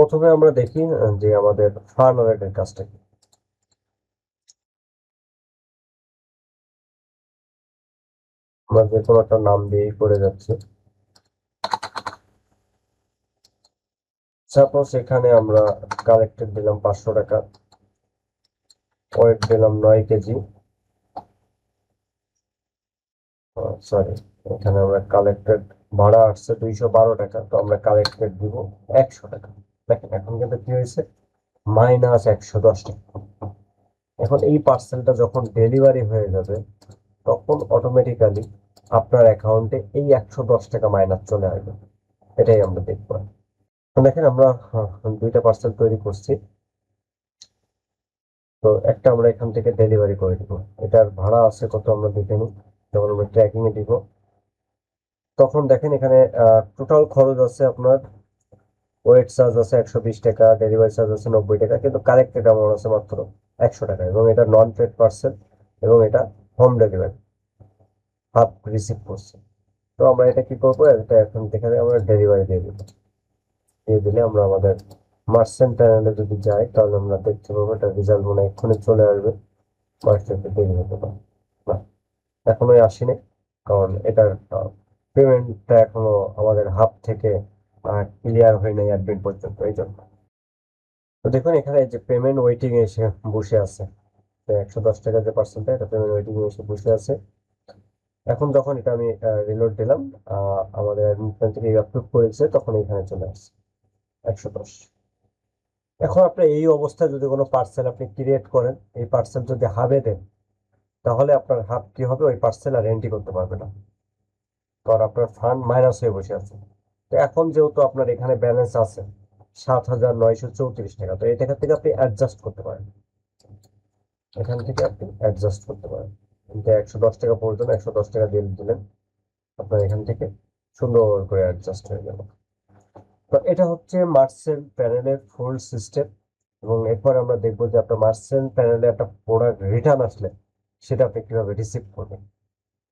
প্রথমে আমরা দেখি যে আমাদের ফান ওয়ালেটের কাজটা কি। আমরা যে কোনো একটা নাম দিয়েই করে যাচ্ছি। সাপোজ এখানে আমরা কালেক্টেড দিলাম 500 টাকা, ওয়েট দিলাম 9 কেজি, সরি এখানে আমরা কালেক্টেড ভাড়া আসছে 212 টাকা, তো আমরা কালেক্টেড দিব 100 টাকা। দেখেন এখন কিন্তু কি হয়েছে, মাইনাস 110 টাকা। এখন এই পার্সেলটা যখন ডেলিভারি হয়ে যাবে তখন অটোমেটিক্যালি আপনার অ্যাকাউন্টে এই 110 টাকা মাইনাস চলে আসবে। এটাই আমরা দেখবো। দেখেন আমরা দুইটা পার্সেল তৈরি করছি, তো একটা আমরা এখান থেকে ডেলিভারি করে দিব। এটার ভাড়া আছে কত আমরা দেখে নিই। যখন আমরা ট্র্যাকিং এ দিব তখন দেখেন এখানে টোটাল খরচ আছে আপনার, ওয়েট চার্জ আছে 120 টাকা, ডেলিভারি চার্জ আছে 90 টাকা, কিন্তু কালেক্টেড অ্যামাউন্ট আছে মাত্র 100 টাকা, এবং এটা নন ট্রেড পার্সেল এবং এটা হোম ডেলিভারি, হাফ রিসিভ করছে। তো আমরা এটা কি করবো, এটা এখন থেকে আমরা ডেলিভারি দিয়ে দিব। দিয়ে দিলে আমরা আমাদের মার্চেন্ট প্যানেলে যদি যাই তাহলে আমরা দেখতে পাবো এটা রেজাল্ট মনে হয় এক্ষুনি চলে আসবে। মার্চেন্টে দেরি হতে পারে না, এখনোই আসেনি, কারণ এটার পেমেন্টটা এখনো আমাদের হাব থেকে ক্লিয়ার হয় নাই অ্যাডমিন পর্যন্ত, এই জন্য। তো দেখুন এখানে যে পেমেন্ট ওয়েটিং এ এসে বসে আছে, 110 টাকা যে পার্সেন্টটা, এটা পেমেন্ট ওয়েটিং এ এসে বসে আছে। এখন যখন এটা আমি রিলোড দিলাম, আমাদের অ্যাডমিন থেকে অ্যাপ্রুভ করেছে, তখন এখানে চলে আসছে 110। এখন আপনি এই অবস্থায় যদি কোনো পার্সেল আপনি ক্রিয়েট করেন, এই পার্সেল যদি হাবে দেন, তাহলে আপনার হাব কি হবে, ওই পার্সেল আর এন্ট্রি করতে পারবে না, কারণ আপনার ফান্ড মাইনাস হয়ে বসে আছে। তো এখন যেহেতু আপনার এখানে ব্যালেন্স আছে 7,934 টাকা, তো এই টাকা থেকে আপনি অ্যাডজাস্ট করতে পারেন, এখান থেকে আপনি অ্যাডজাস্ট করতে পারেন। কিন্তু 110 টাকা পর্যন্ত 110 টাকা দিয়ে দিলেন, আপনার এখান থেকে সুন্দর করে অ্যাডজাস্ট হয়ে গেল। তো এটা হচ্ছে মার্চেন্ট প্যানেলের ফুল সিস্টেম। এবং এরপর আমরা দেখবো যে আপনার মার্চেন্ট প্যানেলে একটা প্রোডাক্ট রিটার্ন আসলে সেটা আপনি কিভাবে রিসিভ করবেন।